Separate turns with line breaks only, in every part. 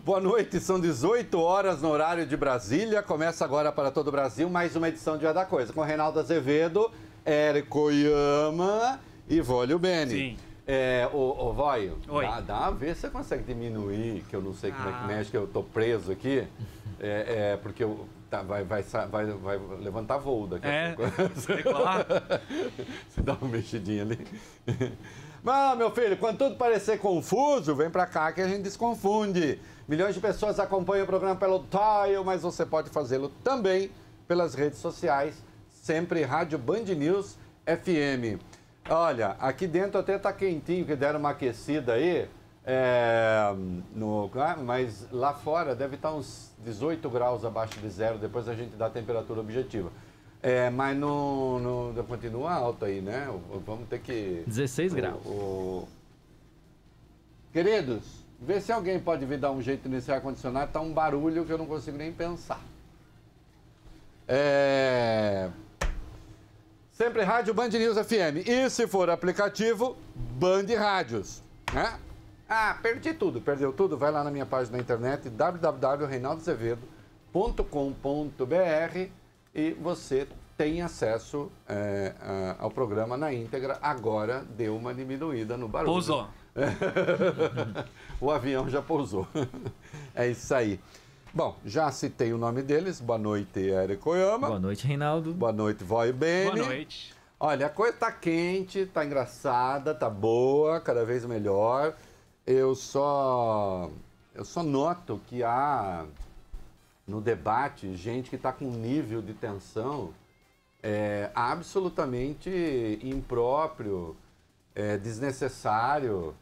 Boa noite, são 18 horas no horário de Brasília. Começa agora para todo o Brasil mais uma edição de Dia da Coisa, com Reinaldo Azevedo, Érico Oyama e Vólio Bene.
Sim.
Ô Vóio,
Oi.
dá a ver se você consegue diminuir, que eu não sei como é que mexe, que eu tô preso aqui. Porque vai levantar voo daqui a pouco.
Sei lá.
Você dá uma mexidinha ali. Mas, meu filho, quando tudo parecer confuso, vem pra cá que a gente desconfunde. Milhões de pessoas acompanham o programa pelo Dial, mas você pode fazê-lo também pelas redes sociais, sempre Rádio Band News FM. Olha, aqui dentro até tá quentinho, que deram uma aquecida aí, mas lá fora deve estar uns 18 graus abaixo de zero, depois a gente dá a temperatura objetiva. Mas não continua alto aí, né? Vamos ter que...
16 graus.
Queridos, vê se alguém pode vir dar um jeito nesse ar-condicionado. Tá um barulho que eu não consigo nem pensar. Sempre Rádio Band News FM. E se for aplicativo, Band Rádios. Né? Perdi tudo. Perdeu tudo? Vai lá na minha página na internet, www.reinaldoazevedo.com.br, e você tem acesso ao programa na íntegra. Agora deu uma diminuída no barulho.
Pousou.
O avião já pousou. É isso aí. Bom, já citei o nome deles. Boa noite, Érico Oyama.
Boa noite, Reinaldo.
Boa noite, Vóio Bene.
Boa noite.
Olha, a coisa tá quente, tá engraçada, tá boa, cada vez melhor. Eu só noto que há no debate gente que está com um nível de tensão absolutamente impróprio, desnecessário.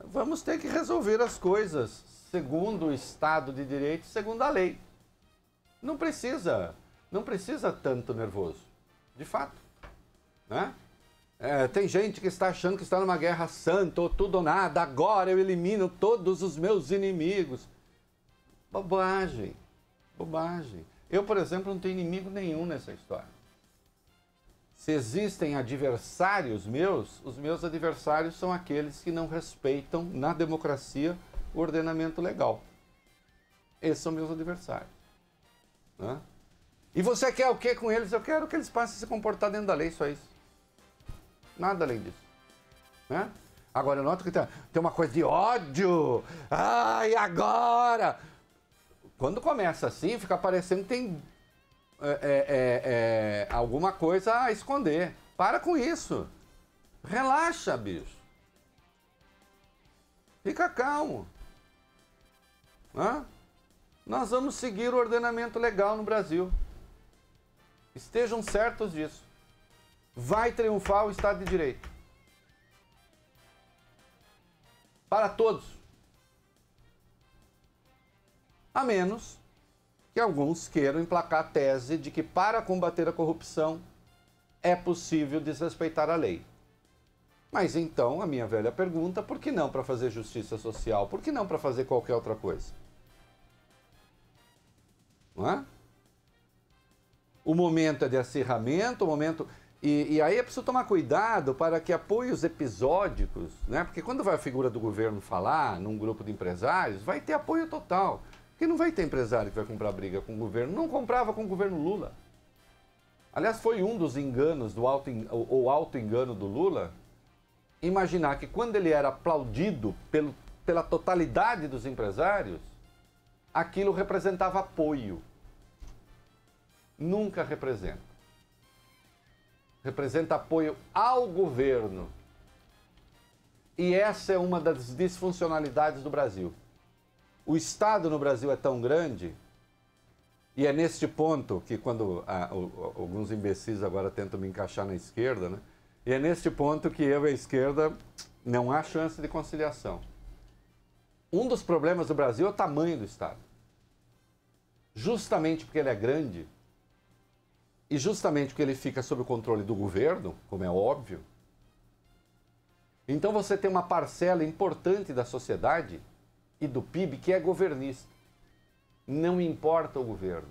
Vamos ter que resolver as coisas segundo o Estado de Direito, segundo a lei. Não precisa tanto nervoso, de fato, né? Tem gente que está achando que está numa guerra santa, ou tudo ou nada, agora eu elimino todos os meus inimigos. Bobagem. Bobagem. Eu, por exemplo, não tenho inimigo nenhum nessa história. Se existem adversários meus, os meus adversários são aqueles que não respeitam, na democracia, o ordenamento legal. Esses são meus adversários. Né? E você quer o que com eles? Eu quero que eles passem a se comportar dentro da lei, só isso. Nada além disso. Né? Agora, eu noto que tem uma coisa de ódio. Ai, agora... Quando começa assim, fica parecendo que tem alguma coisa a esconder. Para com isso. Relaxa, bicho. Fica calmo. Hã? Nós vamos seguir o ordenamento legal no Brasil. Estejam certos disso. Vai triunfar o Estado de Direito. Para todos. A menos que alguns queiram emplacar a tese de que para combater a corrupção é possível desrespeitar a lei. Mas então, a minha velha pergunta, por que não para fazer justiça social? Por que não para fazer qualquer outra coisa? Não é? O momento é de acirramento, o momento... E aí é preciso tomar cuidado para que apoios episódicos, né? Porque quando vai a figura do governo falar num grupo de empresários, vai ter apoio total. Porque não vai ter empresário que vai comprar briga com o governo. Não comprava com o governo Lula. Aliás, foi um dos enganos, o auto-engano do Lula, imaginar que quando ele era aplaudido pela totalidade dos empresários, aquilo representava apoio. Nunca representa. Representa apoio ao governo. E essa é uma das disfuncionalidades do Brasil. O Estado no Brasil é tão grande, e é neste ponto que quando alguns imbecis agora tentam me encaixar na esquerda, né? E é neste ponto que eu e a esquerda não há chance de conciliação. Um dos problemas do Brasil é o tamanho do Estado. Justamente porque ele é grande, e justamente porque ele fica sob o controle do governo, como é óbvio, então você tem uma parcela importante da sociedade e do PIB que é governista. Não importa o governo.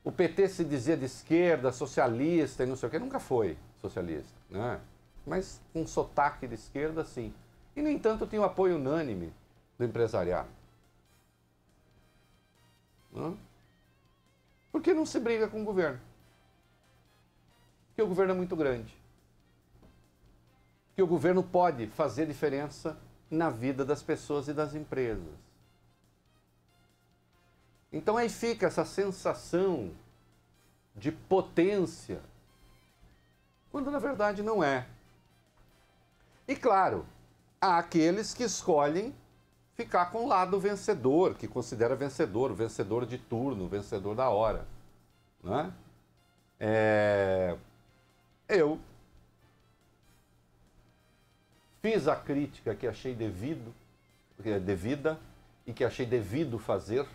O PT se dizia de esquerda, socialista e não sei o que, nunca foi socialista, né? Mas com sotaque de esquerda, sim. E, no entanto, tinha o apoio unânime do empresariado. Não? Por que não se briga com o governo? Porque o governo é muito grande. Porque o governo pode fazer diferença na vida das pessoas e das empresas. Então aí fica essa sensação de potência, quando na verdade não é. E claro, há aqueles que escolhem ficar com o lado vencedor, que considera vencedor, o vencedor de turno, o vencedor da hora. Né? Eu fiz a crítica que achei devida e que achei devido fazer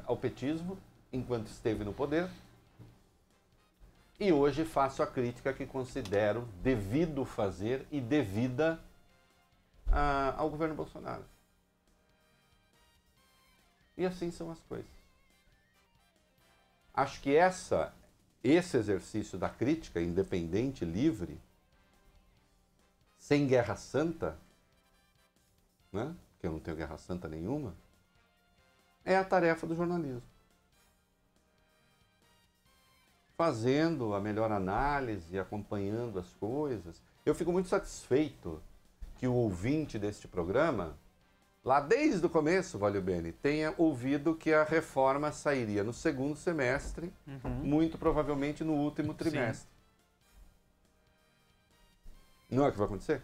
ao petismo enquanto esteve no poder. E hoje faço a crítica que considero devido fazer e devida ao governo Bolsonaro. E assim são as coisas. Acho que esse exercício da crítica independente, livre, sem guerra santa, né? Porque eu não tenho guerra santa nenhuma, é a tarefa do jornalismo. Fazendo a melhor análise, acompanhando as coisas. Eu fico muito satisfeito que o ouvinte deste programa, lá desde o começo, Valeu Bene, tenha ouvido que a reforma sairia no segundo semestre, muito provavelmente no último trimestre. Sim. Não é o que vai acontecer?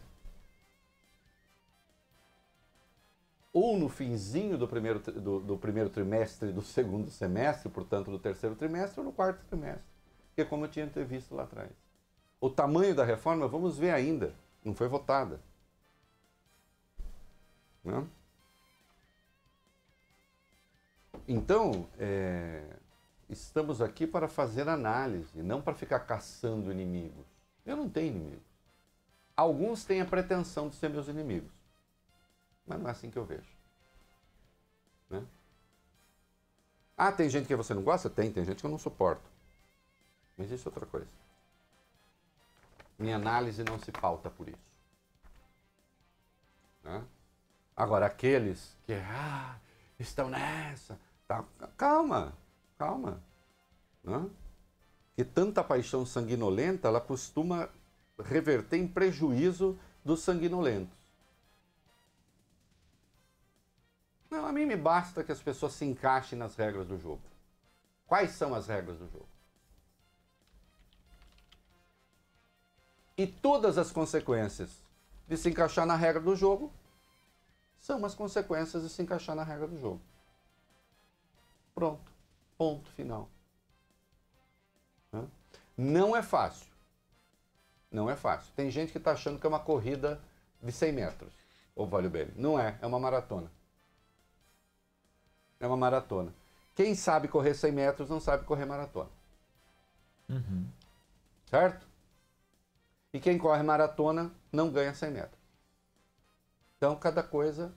Ou no finzinho do primeiro trimestre do segundo semestre, portanto do terceiro trimestre, ou no quarto trimestre. Que é como eu tinha visto lá atrás. O tamanho da reforma, vamos ver ainda. Não foi votada. Não? Então, estamos aqui para fazer análise, não para ficar caçando inimigos. Eu não tenho inimigos. Alguns têm a pretensão de ser meus inimigos. Mas não é assim que eu vejo. Né? Ah, tem gente que você não gosta? Tem gente que eu não suporto. Mas isso é outra coisa. Minha análise não se pauta por isso. Né? Agora, aqueles que estão nessa... Tá, calma. Né? Que tanta paixão sanguinolenta, ela costuma reverter em prejuízo dos sanguinolentos. Não, a mim me basta que as pessoas se encaixem nas regras do jogo. Quais são as regras do jogo? E todas as consequências de se encaixar na regra do jogo são as consequências de se encaixar na regra do jogo. Pronto. Ponto final. Não é fácil. Não é fácil. Tem gente que está achando que é uma corrida de 100 metros. Ou Valeu Bene. Não é. É uma maratona. É uma maratona. Quem sabe correr 100 metros não sabe correr maratona. Certo? E quem corre maratona não ganha 100 metros. Então, cada coisa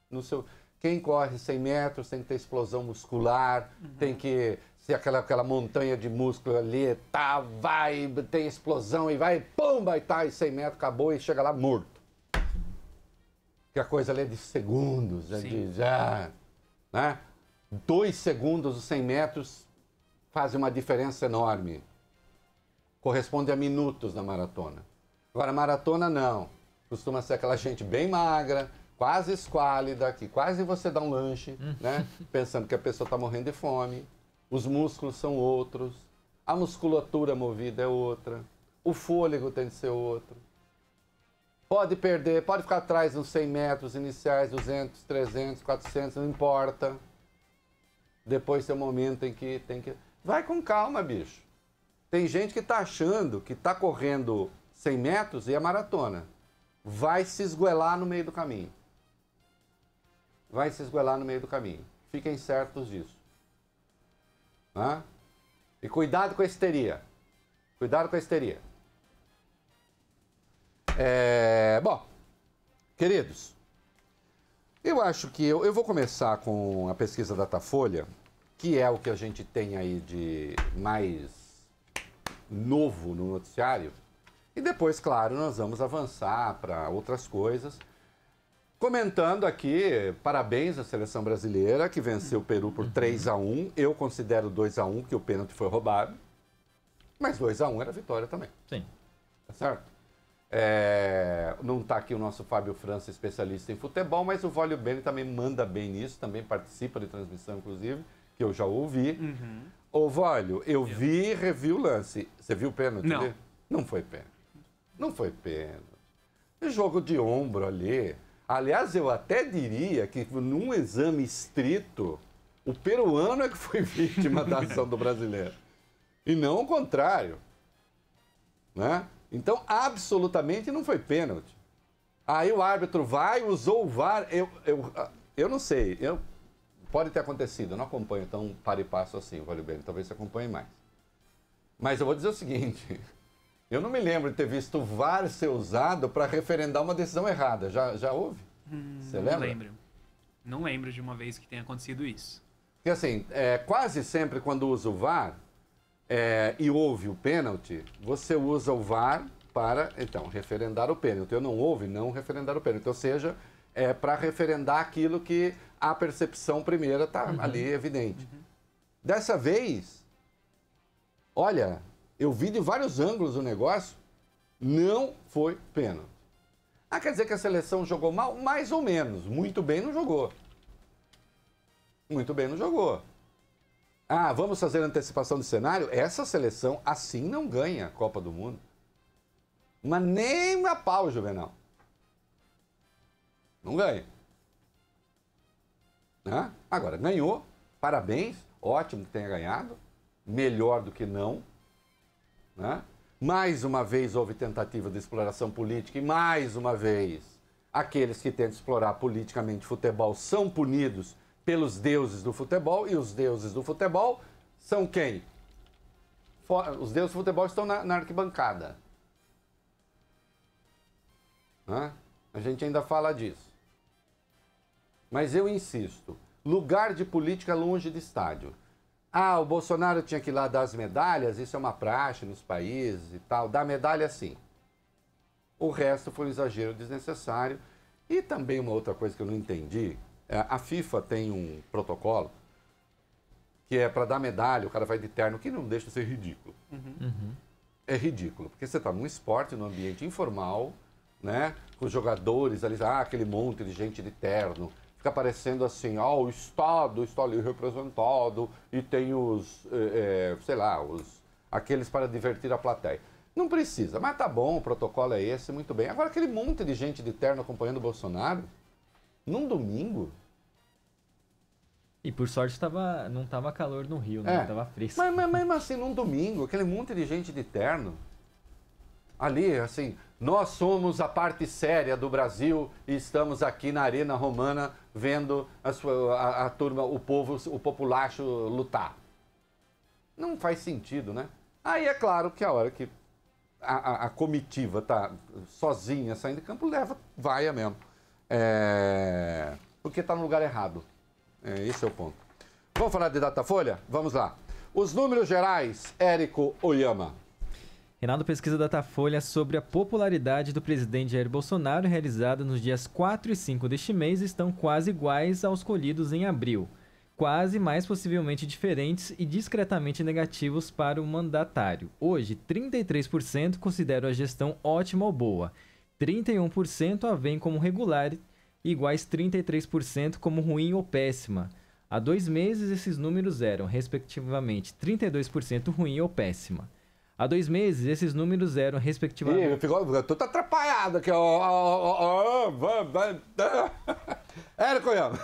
no seu... Quem corre 100 metros tem que ter explosão muscular, tem que ser aquela montanha de músculo ali, tem explosão e vai, pumba, e 100 metros, acabou e chega lá morto. Que a coisa ali é de segundos, né? 2 segundos os 100 metros fazem uma diferença enorme. Corresponde a minutos na maratona. Agora, maratona não. Costuma ser aquela gente bem magra, quase esquálida, que quase você dá um lanche, né? Pensando que a pessoa está morrendo de fome. Os músculos são outros. A musculatura movida é outra. O fôlego tem de ser outro. Pode perder, pode ficar atrás nos 100 metros iniciais, 200, 300, 400, não importa. Depois tem um momento em que tem que... Vai com calma, bicho. Tem gente que está achando que está correndo 100 metros e é maratona. Vai se esguelar no meio do caminho. Vai se esguelar no meio do caminho. Fiquem certos disso. E cuidado com a histeria. Cuidado com a histeria. Bom, queridos, eu acho que eu vou começar com a pesquisa Datafolha, que é o que a gente tem aí de mais novo no noticiário, E depois, claro, nós vamos avançar para outras coisas. Comentando aqui, parabéns à seleção brasileira, que venceu o Peru por 3-1. Eu considero 2-1, que o pênalti foi roubado. Mas 2-1 era vitória também.
Sim.
Tá certo? Não está aqui o nosso Fábio França, especialista em futebol, mas o Vólio Bene também manda bem nisso, também participa de transmissão, inclusive, que eu já ouvi. Ô, Vólio, eu vi e revi o lance. Você viu o pênalti?
Não.
Ali? Não foi pênalti. Não foi pênalti. Jogo de ombro ali. Aliás, eu até diria que num exame estrito, o peruano é que foi vítima da ação do brasileiro. E não o contrário. Né? Então, absolutamente não foi pênalti. Aí o árbitro vai, usou o VAR. Eu não sei. Pode ter acontecido. Eu não acompanho tão para e passo assim, Vólio Bene. Talvez você acompanhe mais. Mas eu vou dizer o seguinte. Eu não me lembro de ter visto o VAR ser usado para referendar uma decisão errada. Já houve? Você lembra?
Não lembro. Não lembro de uma vez que tenha acontecido isso.
Porque assim, quase sempre quando usa o VAR e houve o pênalti, você usa o VAR para, então, referendar o pênalti. Eu não houve, não referendar o pênalti. Ou seja, para referendar aquilo que a percepção primeira está ali evidente. Dessa vez, olha, eu vi de vários ângulos o negócio, não foi pênalti. Quer dizer que a seleção jogou mal? Mais ou menos. Muito bem não jogou. Muito bem não jogou. Vamos fazer antecipação de cenário? Essa seleção assim não ganha a Copa do Mundo. Mas nem a pau, Juvenal. Não ganha. Agora, ganhou. Parabéns. Ótimo que tenha ganhado. Melhor do que não. Mais uma vez houve tentativa de exploração política e mais uma vez aqueles que tentam explorar politicamente futebol são punidos pelos deuses do futebol e os deuses do futebol são quem? Os deuses do futebol estão na arquibancada. A gente ainda fala disso. Mas eu insisto, lugar de política longe de estádio. O Bolsonaro tinha que ir lá dar as medalhas, isso é uma praxe nos países e tal. Dar medalha, sim. O resto foi um exagero desnecessário. E também uma outra coisa que eu não entendi, a FIFA tem um protocolo que é para dar medalha, o cara vai de terno, que não deixa de ser ridículo. É ridículo, porque você está num esporte, num ambiente informal, né, com os jogadores ali, aquele monte de gente de terno. Fica parecendo assim, o Estado está ali representado e tem os, aqueles para divertir a plateia. Não precisa, mas tá bom, o protocolo é esse, muito bem. Agora, aquele monte de gente de terno acompanhando o Bolsonaro, num domingo...
E por sorte não estava calor no Rio, né? Estava fresco.
Mas mesmo assim, num domingo, aquele monte de gente de terno, ali, assim... Nós somos a parte séria do Brasil e estamos aqui na Arena Romana vendo a turma, o povo, o populacho lutar. Não faz sentido, né? Aí é claro que a hora que a comitiva está sozinha saindo de campo, vai mesmo. Porque está no lugar errado. Esse é o ponto. Vamos falar de Datafolha? Vamos lá. Os números gerais, Érico Oyama.
Reinaldo, pesquisa Datafolha sobre a popularidade do presidente Jair Bolsonaro realizada nos dias 4 e 5 deste mês estão quase iguais aos colhidos em abril. Quase, mais possivelmente diferentes e discretamente negativos para o mandatário. Hoje, 33% consideram a gestão ótima ou boa, 31% a veem como regular e iguais 33% como ruim ou péssima. Há 2 meses, esses números eram, respectivamente, 32% ruim ou péssima. Há 2 meses, esses números eram, respectivamente...
Eu tô atrapalhado aqui. Érico Oyama.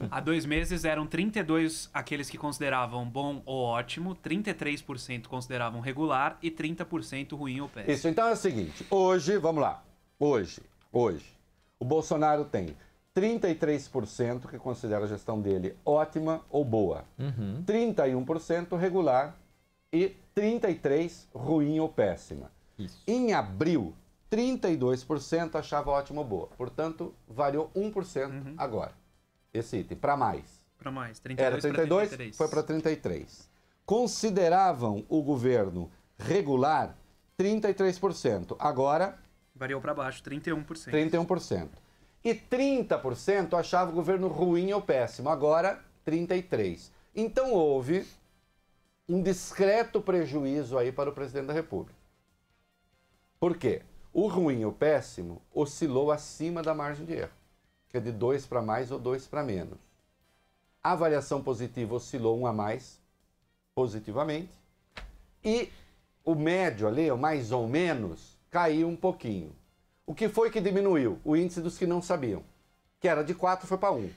Há 2 meses eram 32 aqueles que consideravam bom ou ótimo, 33% consideravam regular e 30% ruim ou péssimo.
Isso, então é o seguinte. Hoje, vamos lá. Hoje, o Bolsonaro tem 33% que considera a gestão dele ótima ou boa. 31% regular e 33% ruim ou péssima.
Isso.
Em abril, 32% achava ótimo ou boa. Portanto, variou 1% agora. Esse item, para mais.
Para mais, 32
Era 32,
33.
foi para 33. Consideravam o governo regular 33%. Agora,
Variou para baixo, 31%.
31%. E 30% achava o governo ruim ou péssimo. Agora, 33%. Então houve um discreto prejuízo aí para o presidente da República. Por quê? O ruim ou péssimo oscilou acima da margem de erro, que é de 2 para mais ou 2 para menos. A avaliação positiva oscilou 1 a mais, positivamente, e o médio ali, o mais ou menos, caiu um pouquinho. O que foi que diminuiu? O índice dos que não sabiam, que era de 4 foi para 1.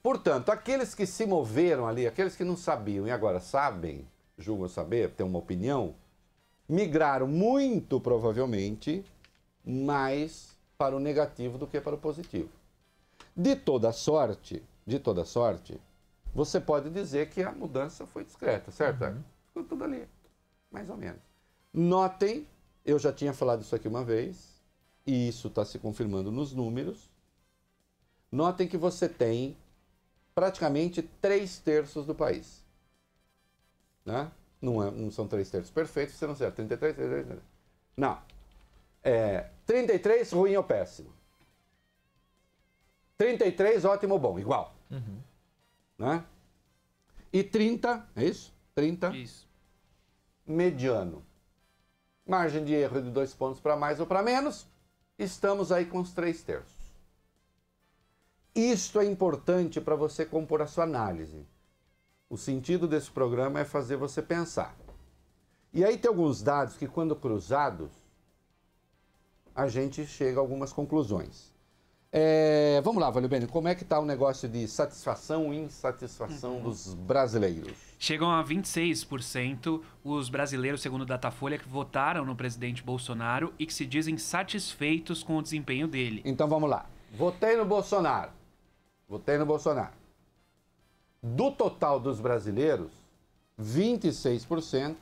Portanto, aqueles que se moveram ali, aqueles que não sabiam e agora sabem, julgam saber, têm uma opinião, migraram muito provavelmente mais para o negativo do que para o positivo. De toda sorte, você pode dizer que a mudança foi discreta, certo? Ficou tudo ali, mais ou menos. Notem, eu já tinha falado isso aqui uma vez, e isso está se confirmando nos números. Notem que você tem praticamente 3/3 do país. Né? Não são 3/3 perfeitos, você não sabe, 33, 33. Não. 33 ruim ou péssimo. 33 ótimo ou bom, igual. Né? E 30, é isso? 30
Isso.
mediano. Margem de erro de 2 pontos para mais ou para menos. Estamos aí com os 3/3. Isto é importante para você compor a sua análise. O sentido desse programa é fazer você pensar. E aí tem alguns dados que, quando cruzados, a gente chega a algumas conclusões. Vamos lá, Valeu Bene, como é que está o negócio de satisfação e insatisfação dos brasileiros?
Chegam a 26% os brasileiros, segundo o Datafolha, que votaram no presidente Bolsonaro e que se dizem satisfeitos com o desempenho dele.
Então vamos lá. Votei no Bolsonaro. Do total dos brasileiros, 26%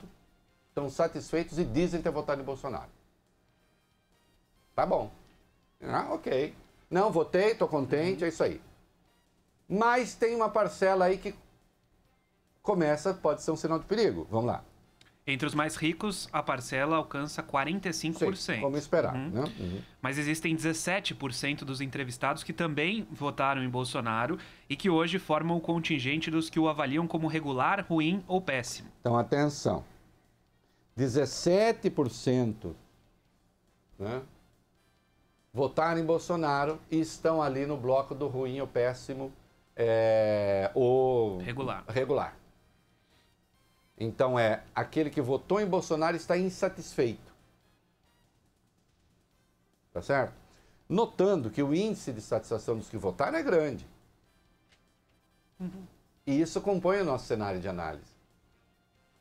estão satisfeitos e dizem ter votado em Bolsonaro. Tá bom. Ok. Não, votei, tô contente, é isso aí. Mas tem uma parcela aí que pode ser um sinal de perigo. Vamos lá.
Entre os mais ricos, a parcela alcança 45%.
Sim, como esperar, né?
Mas existem 17% dos entrevistados que também votaram em Bolsonaro e que hoje formam o contingente dos que o avaliam como regular, ruim ou péssimo.
Então, atenção. 17%, né, votaram em Bolsonaro e estão ali no bloco do ruim ou péssimo ou regular. Então aquele que votou em Bolsonaro está insatisfeito. Tá certo? Notando que o índice de satisfação dos que votaram é grande. E isso compõe o nosso cenário de análise.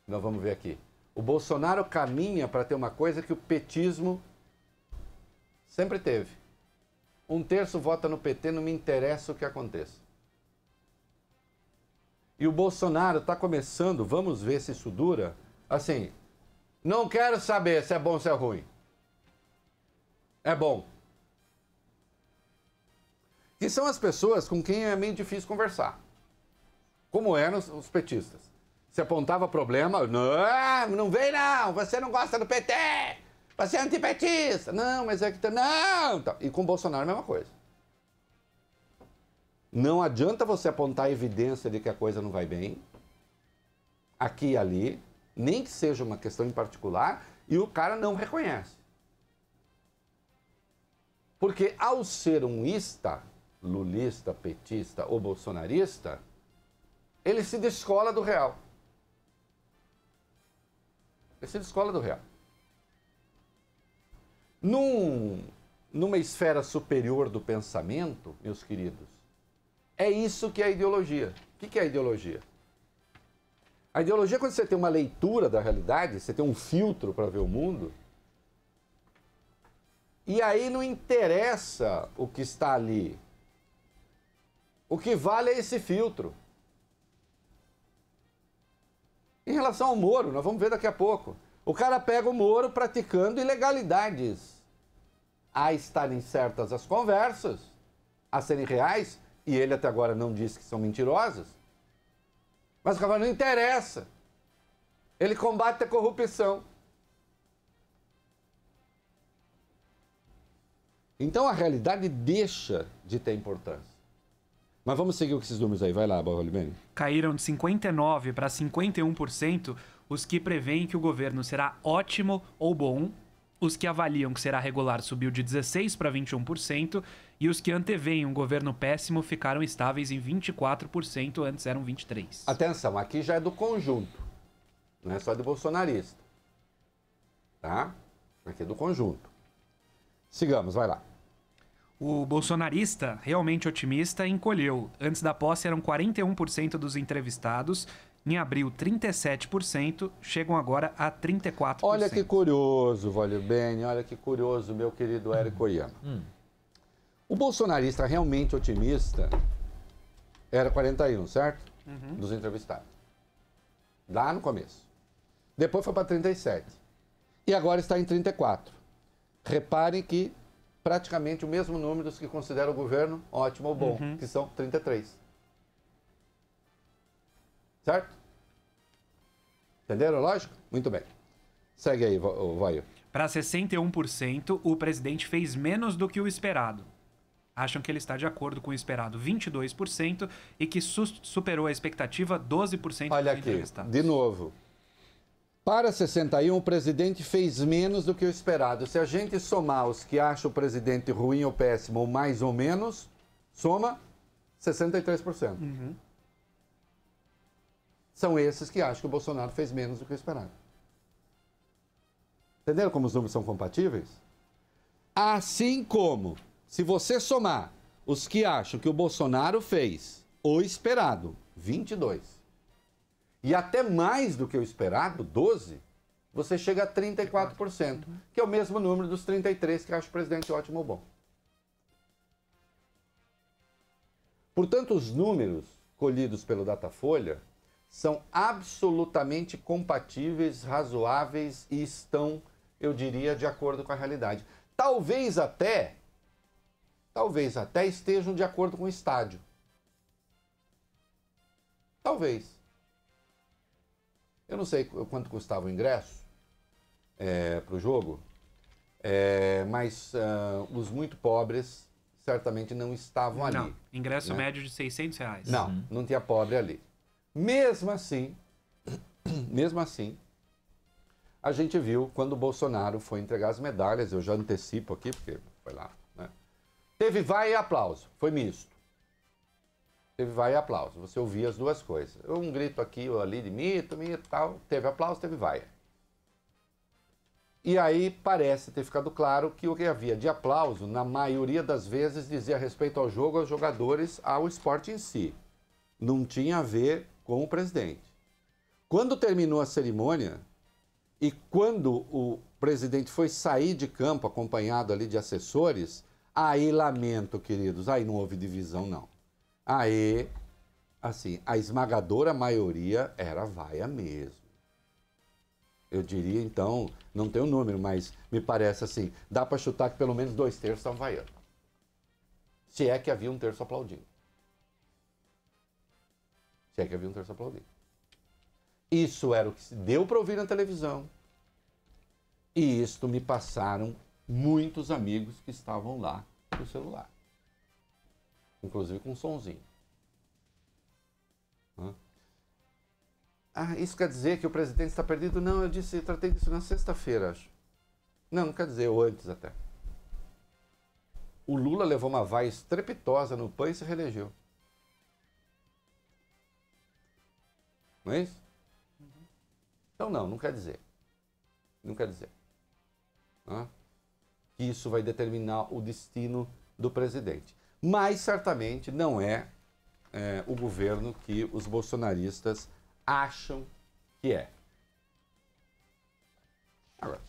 Nós vamos ver aqui. O Bolsonaro caminha para ter uma coisa que o petismo sempre teve. 1/3 vota no PT, não me interessa o que aconteça. E o Bolsonaro está começando, vamos ver se isso dura, assim, não quero saber se é bom ou se é ruim. É bom. Que são as pessoas com quem é meio difícil conversar. Como eram os petistas. Se apontava problema, não vem não, você não gosta do PT, você é antipetista. Não, mas é que... Não! E com o Bolsonaro a mesma coisa. Não adianta você apontar evidência de que a coisa não vai bem, aqui e ali, nem que seja uma questão em particular, e o cara não reconhece. Porque ao ser um lulista, petista ou bolsonarista, ele se descola do real. Ele se descola do real. Numa esfera superior do pensamento, meus queridos, é isso que é a ideologia. O que é a ideologia? A ideologia é quando você tem uma leitura da realidade, você tem um filtro para ver o mundo, e aí não interessa o que está ali. O que vale é esse filtro. Em relação ao Moro, nós vamos ver daqui a pouco. O cara pega o Moro praticando ilegalidades. A estarem certas as conversas, a serem reais, e ele até agora não disse que são mentirosas, mas agora não interessa. Ele combate a corrupção. Então a realidade deixa de ter importância. Mas vamos seguir com esses números aí. Vai lá, Barrolibene.
Caíram de 59% para 51% os que preveem que o governo será ótimo ou bom. Os que avaliam que será regular subiu de 16% para 21%. E os que anteveem um governo péssimo ficaram estáveis em 24%, antes eram 23%.
Atenção, aqui já é do conjunto. Não é só do bolsonarista. Tá? Aqui é do conjunto. Sigamos, vai lá.
O bolsonarista, realmente otimista, encolheu. Antes da posse eram 41% dos entrevistados, em abril 37%, chegam agora a 34%.
Olha que curioso, Valibene, olha que curioso, meu querido Érico Oyama. O bolsonarista realmente otimista era 41, certo? Dos entrevistados. Lá no começo. Depois foi para 37. E agora está em 34. Reparem que praticamente o mesmo número dos que consideram o governo ótimo ou bom, que são 33. Certo? Entenderam a lógica? Muito bem. Segue aí, Vaio.
Para 61%, o presidente fez menos do que o esperado. Acham que ele está de acordo com o esperado, 22%, e que superou a expectativa, 12%
Olha
dos
aqui,
entrevistados.
de novo. Para 61, o presidente fez menos do que o esperado. Se a gente somar os que acham o presidente ruim ou péssimo, ou mais ou menos, soma 63%. São esses que acham que o Bolsonaro fez menos do que o esperado. Entenderam como os números são compatíveis? Assim como, se você somar os que acham que o Bolsonaro fez o esperado, 22, e até mais do que o esperado, 12, você chega a 34%, que é o mesmo número dos 33 que acham o presidente ótimo ou bom. Portanto, os números colhidos pelo Datafolha são absolutamente compatíveis, razoáveis e estão, eu diria, de acordo com a realidade. Talvez até estejam de acordo com o estádio. Talvez. Eu não sei quanto custava o ingresso para o jogo, mas os muito pobres certamente não estavam ali.
Não, ingresso
né?
médio de R$600.
Não, não tinha pobre ali. Mesmo assim, a gente viu quando o Bolsonaro foi entregar as medalhas, eu já antecipo aqui, porque foi lá, né? Teve vai e aplauso, foi misto. Teve vai e aplauso, você ouvia as duas coisas. Um grito aqui ou ali de mito, tal, teve aplauso, teve vai. E aí parece ter ficado claro que o que havia de aplauso, na maioria das vezes, dizia respeito ao jogo, aos jogadores, ao esporte em si. Não tinha a ver com o presidente. Quando terminou a cerimônia e quando o presidente foi sair de campo acompanhado ali de assessores, aí lamento, queridos, aí não houve divisão, não. Aí, assim, a esmagadora maioria era vaia mesmo. Eu diria, então, não tem o número, mas me parece assim, dá para chutar que pelo menos 2/3 estavam vaiando. Se é que havia um terço aplaudindo. Se é que havia um terço aplaudindo. Isso era o que se deu para ouvir na televisão. E isto me passaram muitos amigos que estavam lá no celular. Inclusive com um sonzinho. Isso quer dizer que o presidente está perdido? Não, eu tratei disso na sexta-feira, acho. Não quer dizer, ou antes até. O Lula levou uma vaia estrepitosa no PAN e se reelegeu. Não é isso? Então não quer dizer. Não quer dizer. Que isso vai determinar o destino do presidente. Mas certamente não é o governo que os bolsonaristas acham que é. Agora,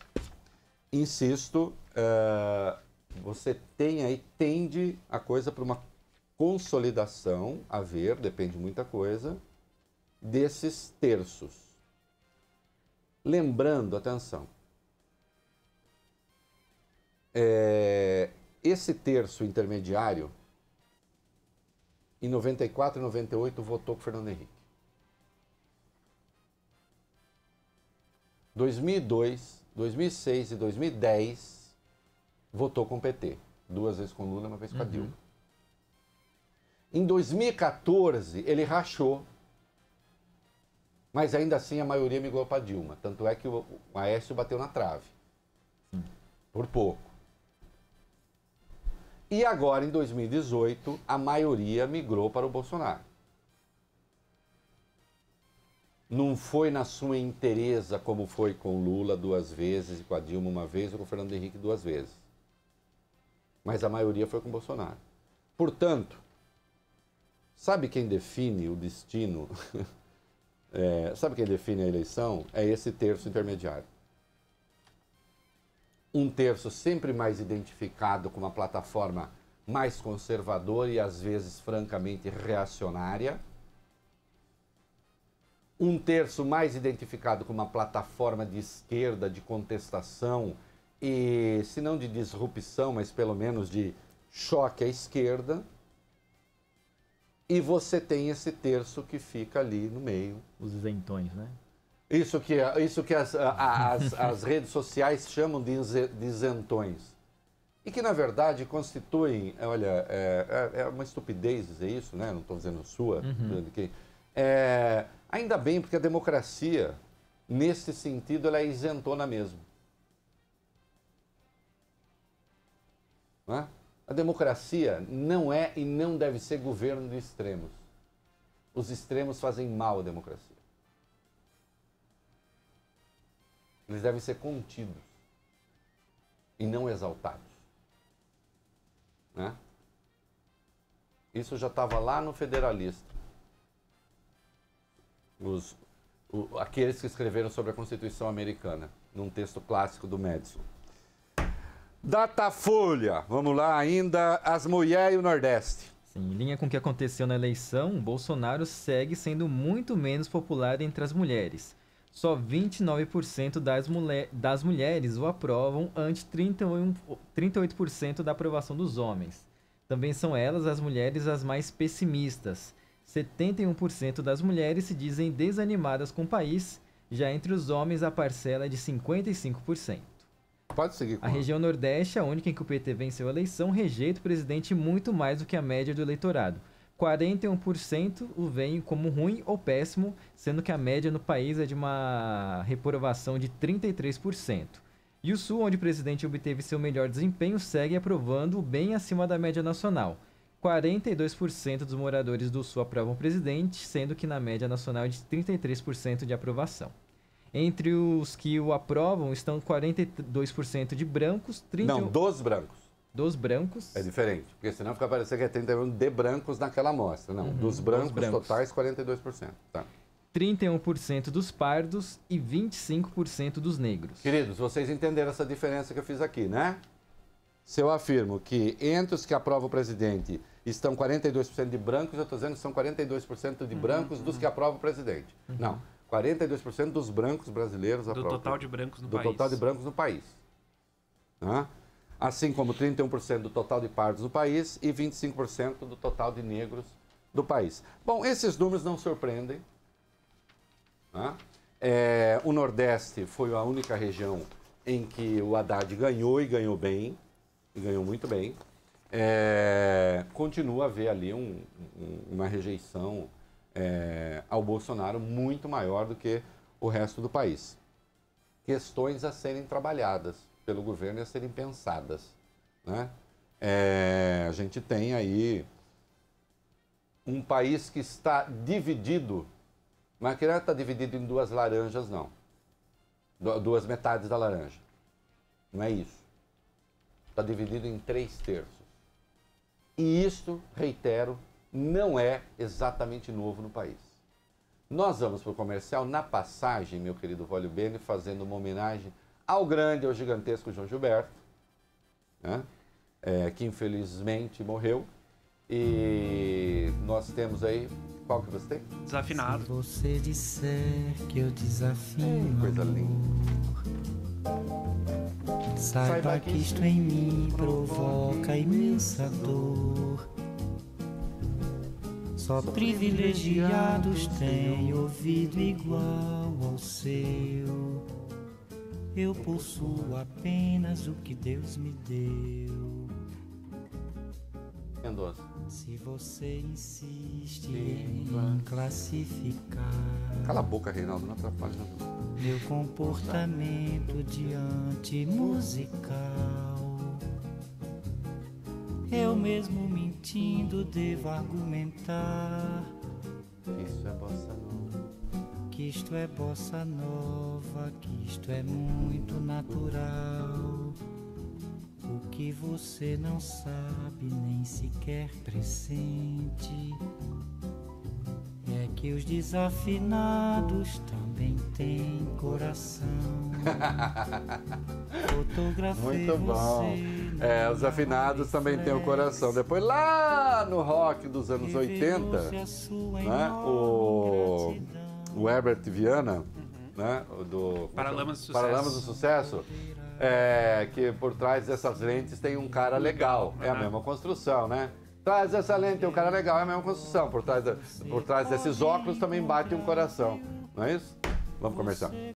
insisto, você tende a coisa para uma consolidação, a ver, depende de muita coisa, desses terços. Lembrando, atenção, esse terço intermediário, em 94 e 98, votou com Fernando Henrique. 2002, 2006 e 2010, votou com o PT. 2 vezes com Lula, 1 vez com a Dilma. Em 2014, ele rachou, mas ainda assim a maioria migrou para Dilma. Tanto é que o Aécio bateu na trave. Por pouco. E agora, em 2018, a maioria migrou para o Bolsonaro. Não foi na sua inteireza como foi com Lula 2 vezes, e com a Dilma 1 vez, ou com o Fernando Henrique 2 vezes. Mas a maioria foi com o Bolsonaro. Portanto, sabe quem define o destino? Sabe quem define a eleição? É esse terço intermediário. Um terço sempre mais identificado com uma plataforma mais conservadora e às vezes francamente reacionária. Um terço mais identificado com uma plataforma de esquerda, de contestação e, se não de disrupção, mas pelo menos de choque à esquerda. E você tem esse terço que fica ali no meio.
Os isentões, né?
Isso que as redes sociais chamam de isentões. E que, na verdade, constituem... Olha, é uma estupidez dizer isso, né? Não estou dizendo sua. Ainda bem, porque a democracia, nesse sentido, ela é isentona mesmo. Não é? A democracia não é e não deve ser governo de extremos. Os extremos fazem mal à democracia. Eles devem ser contidos e não exaltados. Né? Isso já estava lá no Federalista. Aqueles que escreveram sobre a Constituição Americana, num texto clássico do Madison. Datafolha, vamos lá ainda, as mulheres e o Nordeste.
Sim, em linha com o que aconteceu na eleição, Bolsonaro segue sendo muito menos popular entre as mulheres. Só 29% das mulheres o aprovam, ante 38% da aprovação dos homens. Também são elas, as mulheres, as mais pessimistas. 71% das mulheres se dizem desanimadas com o país, já entre os homens a parcela é de 55%.
Pode seguir.
A região Nordeste, a única em que o PT venceu a eleição, rejeita o presidente muito mais do que a média do eleitorado. 41% o veem como ruim ou péssimo, sendo que a média no país é de uma reprovação de 33%. E o Sul, onde o presidente obteve seu melhor desempenho, segue aprovando bem acima da média nacional. 42% dos moradores do Sul aprovam o presidente, sendo que na média nacional é de 33% de aprovação. Entre os que o aprovam estão 42% de brancos,
Não, dos brancos.
Dos brancos.
É diferente, porque senão fica parecendo que é 31 de brancos naquela amostra. Não, dos brancos totais, 42%. Tá.
31% dos pardos e 25% dos negros.
Queridos, vocês entenderam essa diferença que eu fiz aqui, né? Se eu afirmo que entre os que aprovam o presidente estão 42% de brancos, eu estou dizendo que são 42% de brancos dos que aprovam o presidente. Não, 42% dos brancos brasileiros aprovam.
Do total de brancos no país.
Do total de brancos no país. Tá? Assim como 31% do total de pardos no país e 25% do total de negros do país. Bom, esses números não surpreendem. Tá? O Nordeste foi a única região em que o Haddad ganhou e ganhou bem, e ganhou muito bem. Continua a haver ali uma rejeição ao Bolsonaro muito maior do que o resto do país. Questões a serem trabalhadas pelo governo e a serem pensadas. Né? A gente tem aí um país que está dividido, mas que não está dividido em 2 laranjas, não. 2 metades da laranja. Não é isso. Está dividido em 3 terços. E isto, reitero, não é exatamente novo no país. Nós vamos para o comercial na passagem, meu querido Vólio Bene, fazendo uma homenagem ao grande, ao gigantesco João Gilberto, né? Que infelizmente morreu. E nós temos aí... Qual que você tem?
Desafinado.
Se você disser que eu desafio,
coisa linda.
Saiba que isto em mim provoca imensa dor. Só privilegiados têm ouvido igual ao seu. Eu possuo apenas o que Deus me deu.
Mendonça.
Se você insiste em classificar
Cala a boca, Reinaldo, não atrapalha não.
meu comportamento diante musical, eu mesmo mentindo devo argumentar
Isso é bossa nova.
que isto é bossa nova, que isto é muito natural. O que você não sabe nem sequer pressente é que os desafinados também têm coração. Fotografei
Muito bom.
você
Os afinados também têm o coração. Depois, lá no rock dos anos 80, né, o Herbert Viana, né, do
Paralamas do Sucesso.
Paralamas do Sucesso, que por trás dessas lentes tem um cara legal. É a mesma construção, né? Traz essa lente, tem um cara legal, é a mesma construção. Por trás desses óculos também bate um coração. Não é isso? Vamos começar.